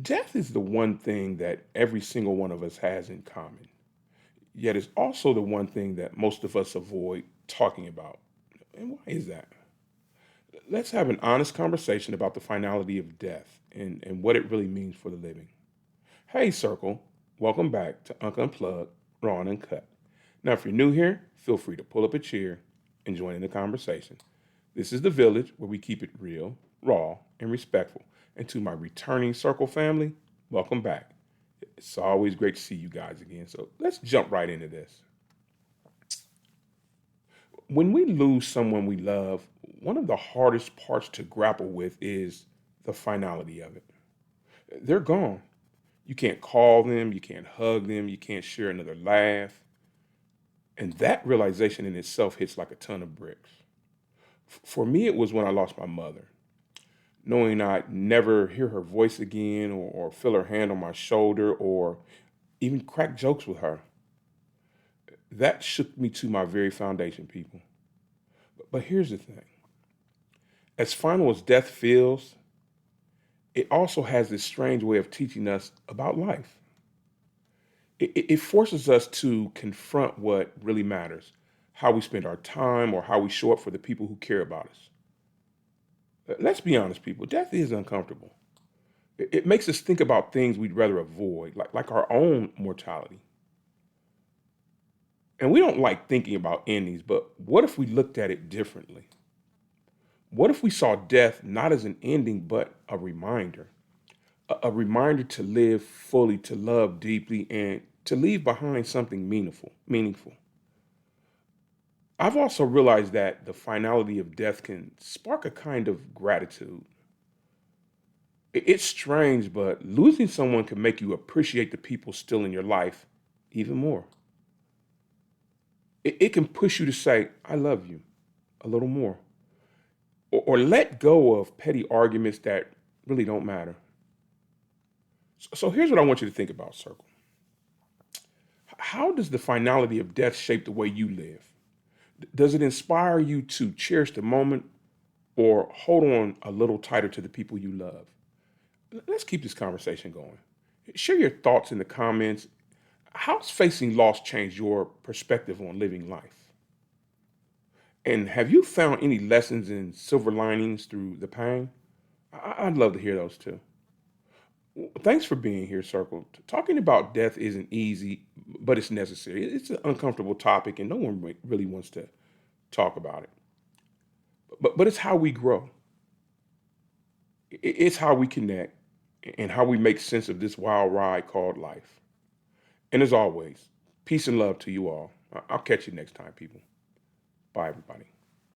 Death is the one thing that every single one of us has in common, yet it's also the one thing that most of us avoid talking about. And why is that? Let's have an honest conversation about the finality of death and what it really means for the living. Hey, Circle, welcome back to Unplugged, Raw and Uncut. Now, if you're new here, feel free to pull up a chair and join in the conversation. This is the village where we keep it real, raw, and respectful. And to my returning Circle family, welcome back. It's always great to see you guys again. So let's jump right into this. When we lose someone we love, one of the hardest parts to grapple with is the finality of it. They're gone. You can't call them, you can't hug them, you can't share another laugh. And that realization in itself hits like a ton of bricks. For me, it was when I lost my mother. Knowing I'd never hear her voice again or feel her hand on my shoulder or even crack jokes with her. That shook me to my very foundation, people. But here's the thing, as final as death feels, it also has this strange way of teaching us about life. It forces us to confront what really matters, how we spend our time or how we show up for the people who care about us. Let's be honest, people, death is uncomfortable. It makes us think about things we'd rather avoid, like our own mortality. And we don't like thinking about endings, but what if we looked at it differently? What if we saw death not as an ending, but a reminder? A reminder to live fully, to love deeply, and to leave behind something meaningful. I've also realized that the finality of death can spark a kind of gratitude. It's strange, but losing someone can make you appreciate the people still in your life even more. It can push you to say, I love you a little more, or let go of petty arguments that really don't matter. So here's what I want you to think about, Circle. How does the finality of death shape the way you live? Does it inspire you to cherish the moment or hold on a little tighter to the people you love? Let's keep this conversation going. Share your thoughts in the comments. How's facing loss change your perspective on living life? And have you found any lessons and silver linings through the pain? I'd love to hear those too. Thanks for being here, Circle. Talking about death isn't easy, but it's necessary. It's an uncomfortable topic, and no one really wants to talk about it. But it's how we grow. It's how we connect and how we make sense of this wild ride called life. And as always, peace and love to you all. I'll catch you next time, people. Bye, everybody.